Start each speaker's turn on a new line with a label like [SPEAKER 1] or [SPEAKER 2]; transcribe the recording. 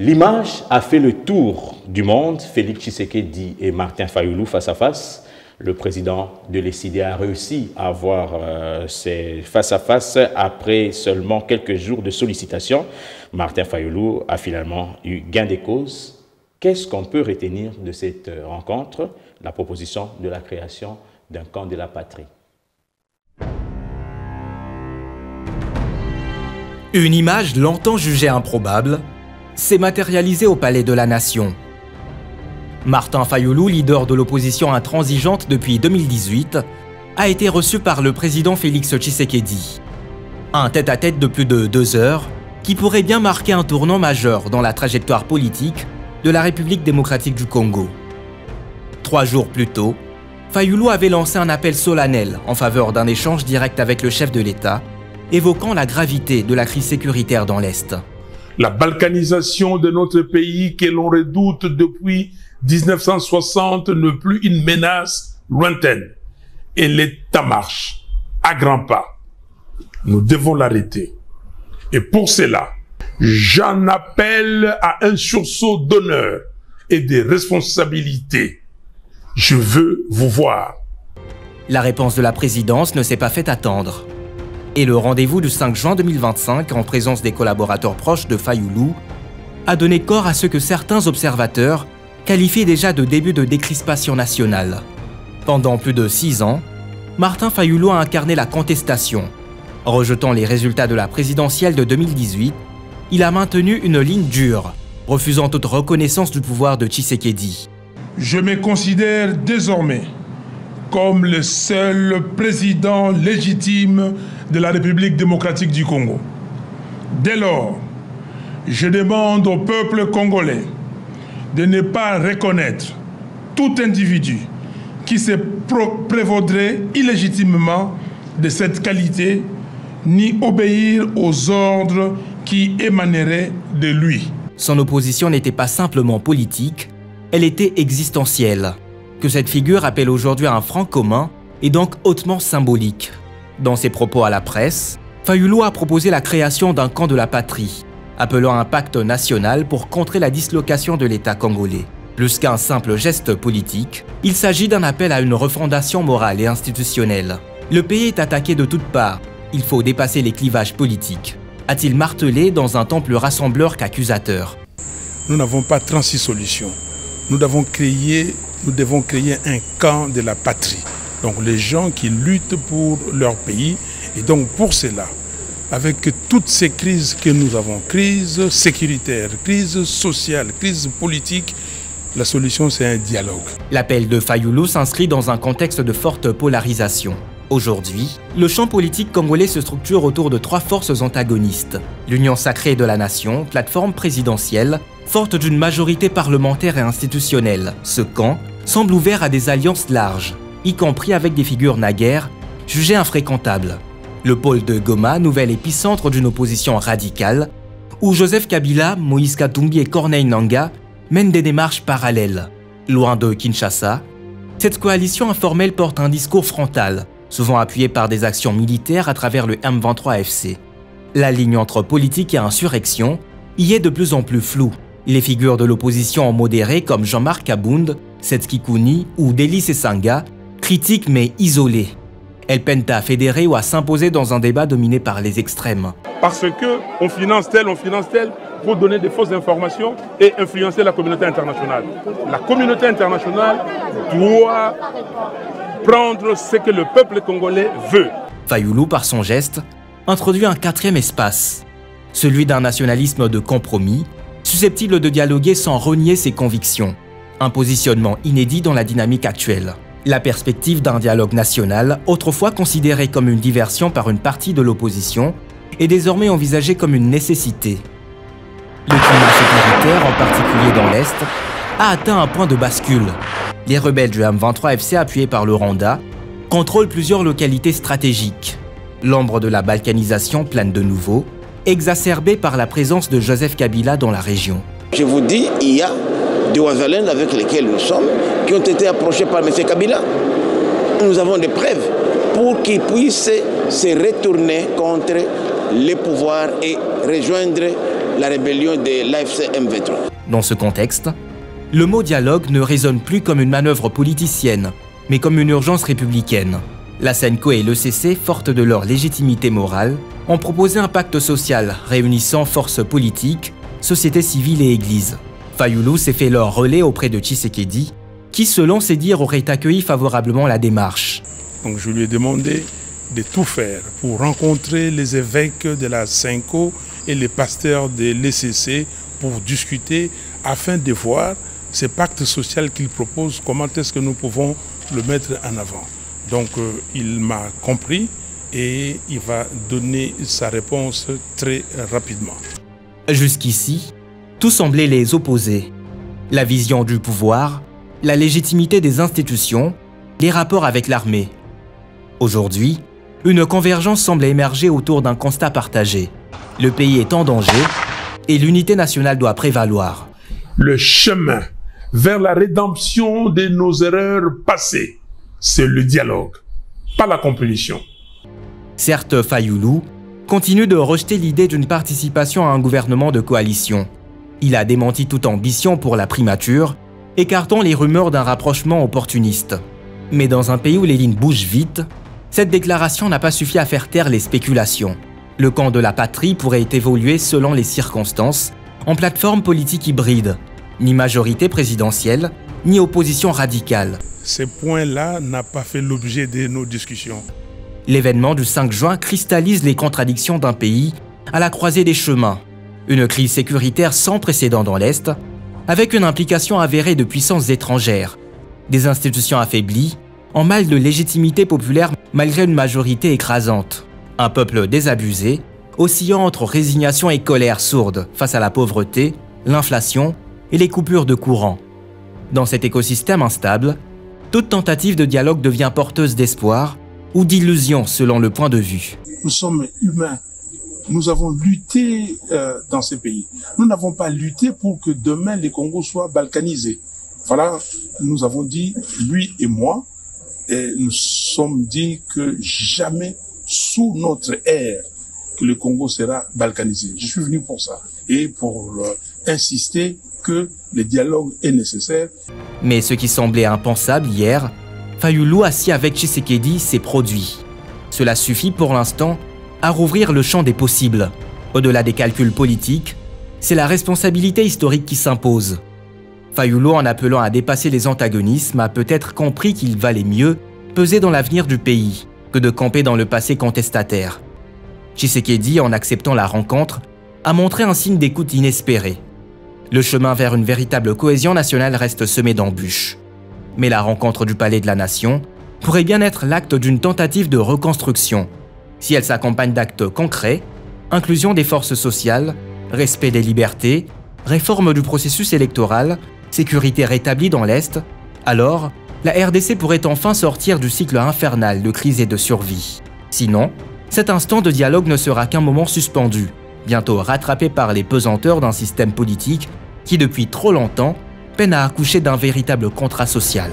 [SPEAKER 1] L'image a fait le tour du monde. Félix Tshisekedi et Martin Fayulu face à face. Le président de l'ECD a réussi à avoir ces face-à-face après seulement quelques jours de sollicitations. Martin Fayulu a finalement eu gain de cause. Qu'est-ce qu'on peut retenir de cette rencontre? La proposition de la création d'un camp de la patrie.
[SPEAKER 2] Une image longtemps jugée improbable s'est matérialisée au Palais de la Nation. Martin Fayulu, leader de l'opposition intransigeante depuis 2018, a été reçu par le président Félix Tshisekedi. Un tête-à-tête de plus de 2 heures qui pourrait bien marquer un tournant majeur dans la trajectoire politique de la République démocratique du Congo. 3 jours plus tôt, Fayulu avait lancé un appel solennel en faveur d'un échange direct avec le chef de l'État, évoquant la gravité de la crise sécuritaire dans l'Est.
[SPEAKER 3] La balkanisation de notre pays que l'on redoute depuis 1960 n'est plus une menace lointaine. Et l'État marche à grands pas. Nous devons l'arrêter. Et pour cela, j'en appelle à un sursaut d'honneur et de responsabilité. Je veux vous voir.
[SPEAKER 2] La réponse de la présidence ne s'est pas fait attendre. Et le rendez-vous du 5 juin 2025, en présence des collaborateurs proches de Fayulu, a donné corps à ce que certains observateurs qualifient déjà de début de décrispation nationale. Pendant plus de 6 ans, Martin Fayulu a incarné la contestation. Rejetant les résultats de la présidentielle de 2018, il a maintenu une ligne dure, refusant toute reconnaissance du pouvoir de Tshisekedi.
[SPEAKER 3] Je me considère désormais comme le seul président légitime de la République démocratique du Congo. Dès lors, je demande au peuple congolais de ne pas reconnaître tout individu qui se prévaudrait illégitimement de cette qualité, ni obéir aux ordres qui émaneraient de lui.
[SPEAKER 2] Son opposition n'était pas simplement politique, elle était existentielle. Que cette figure appelle aujourd'hui un front commun est donc hautement symbolique. Dans ses propos à la presse, Fayulu a proposé la création d'un camp de la patrie, appelant un pacte national pour contrer la dislocation de l'État congolais. Plus qu'un simple geste politique, il s'agit d'un appel à une refondation morale et institutionnelle. Le pays est attaqué de toutes parts, il faut dépasser les clivages politiques, a-t-il martelé dans un ton plus rassembleur qu'accusateur.
[SPEAKER 3] Nous n'avons pas 36 solutions. Nous devons créer un camp de la patrie. Donc les gens qui luttent pour leur pays. Et donc pour cela, avec toutes ces crises que nous avons, crise sécuritaire, crise sociale, crise politique, la solution c'est un dialogue.
[SPEAKER 2] L'appel de Fayulu s'inscrit dans un contexte de forte polarisation. Aujourd'hui, le champ politique congolais se structure autour de 3 forces antagonistes. L'Union sacrée de la nation, plateforme présidentielle, forte d'une majorité parlementaire et institutionnelle. Ce camp semble ouvert à des alliances larges, y compris avec des figures naguère jugées infréquentables. Le pôle de Goma, nouvel épicentre d'une opposition radicale, où Joseph Kabila, Moïse Katumbi et Corneille Nangaa mènent des démarches parallèles. Loin de Kinshasa, cette coalition informelle porte un discours frontal, souvent appuyé par des actions militaires à travers le M23FC. La ligne entre politique et insurrection y est de plus en plus floue. Les figures de l'opposition modérées comme Jean-Marc Abound, Setski Kouni ou Délice Essanga critiquent mais isolées. Elles peinent à fédérer ou à s'imposer dans un débat dominé par les extrêmes.
[SPEAKER 3] Parce qu'on finance tel pour donner des fausses informations et influencer la communauté internationale. La communauté internationale doit prendre ce que le peuple congolais veut.
[SPEAKER 2] Fayulu, par son geste, introduit un 4e espace, celui d'un nationalisme de compromis, susceptible de dialoguer sans renier ses convictions. Un positionnement inédit dans la dynamique actuelle. La perspective d'un dialogue national, autrefois considéré comme une diversion par une partie de l'opposition, est désormais envisagée comme une nécessité. Le climat sécuritaire, en particulier dans l'Est, a atteint un point de bascule. Les rebelles du M23FC, appuyés par le Rwanda, contrôlent plusieurs localités stratégiques. L'ombre de la balkanisation plane de nouveau, exacerbée par la présence de Joseph Kabila dans la région.
[SPEAKER 4] Je vous dis, il y a des Ouazalènes avec lesquels nous sommes qui ont été approchés par M. Kabila. Nous avons des preuves pour qu'ils puissent se retourner contre les pouvoirs et rejoindre la rébellion de l'AFC M23.
[SPEAKER 2] Dans ce contexte, le mot dialogue ne résonne plus comme une manœuvre politicienne, mais comme une urgence républicaine. La SENCO et l'ECC, fortes de leur légitimité morale, ont proposé un pacte social réunissant forces politiques, société civile et église. Fayulu s'est fait leur relais auprès de Tshisekedi, qui, selon ses dires, aurait accueilli favorablement la démarche.
[SPEAKER 3] Donc je lui ai demandé de tout faire pour rencontrer les évêques de la SENCO et les pasteurs de l'ECC pour discuter afin de voir ce pacte social qu'il propose, comment est-ce que nous pouvons le mettre en avant. Donc il m'a compris et il va donner sa réponse très rapidement.
[SPEAKER 2] Jusqu'ici, tout semblait les opposer. La vision du pouvoir, la légitimité des institutions, les rapports avec l'armée. Aujourd'hui, une convergence semble émerger autour d'un constat partagé. Le pays est en danger et l'unité nationale doit prévaloir.
[SPEAKER 3] Le chemin vers la rédemption de nos erreurs passées, c'est le dialogue, pas la compétition.
[SPEAKER 2] Certes, Fayulu continue de rejeter l'idée d'une participation à un gouvernement de coalition. Il a démenti toute ambition pour la primature, écartant les rumeurs d'un rapprochement opportuniste. Mais dans un pays où les lignes bougent vite, cette déclaration n'a pas suffi à faire taire les spéculations. Le camp de la patrie pourrait évoluer selon les circonstances, en plateforme politique hybride, ni majorité présidentielle, ni opposition radicale.
[SPEAKER 3] Ces points-là n'ont pas fait l'objet de nos discussions.
[SPEAKER 2] L'événement du 5 juin cristallise les contradictions d'un pays à la croisée des chemins. Une crise sécuritaire sans précédent dans l'Est, avec une implication avérée de puissances étrangères, des institutions affaiblies, en mal de légitimité populaire malgré une majorité écrasante, un peuple désabusé, oscillant entre résignation et colère sourde face à la pauvreté, l'inflation et les coupures de courant. Dans cet écosystème instable, toute tentative de dialogue devient porteuse d'espoir ou d'illusion selon le point de vue.
[SPEAKER 3] Nous sommes humains. Nous avons lutté dans ces pays. Nous n'avons pas lutté pour que demain les Congos soient balkanisés. Voilà, nous avons dit, lui et moi, et nous sommes dit que jamais sous notre ère que le Congo sera balkanisé. Je suis venu pour ça et pour insister que le dialogue est nécessaire.
[SPEAKER 2] Mais ce qui semblait impensable hier, Fayulu assis avec Tshisekedi s'est produit. Cela suffit pour l'instant à rouvrir le champ des possibles. Au-delà des calculs politiques, c'est la responsabilité historique qui s'impose. Fayulu, en appelant à dépasser les antagonismes, a peut-être compris qu'il valait mieux peser dans l'avenir du pays que de camper dans le passé contestataire. Tshisekedi, en acceptant la rencontre, a montré un signe d'écoute inespéré. Le chemin vers une véritable cohésion nationale reste semé d'embûches. Mais la rencontre du Palais de la Nation pourrait bien être l'acte d'une tentative de reconstruction, si elle s'accompagne d'actes concrets, inclusion des forces sociales, respect des libertés, réforme du processus électoral, sécurité rétablie dans l'Est, alors la RDC pourrait enfin sortir du cycle infernal de crise et de survie. Sinon, cet instant de dialogue ne sera qu'un moment suspendu, bientôt rattrapé par les pesanteurs d'un système politique qui, depuis trop longtemps, peine à accoucher d'un véritable contrat social.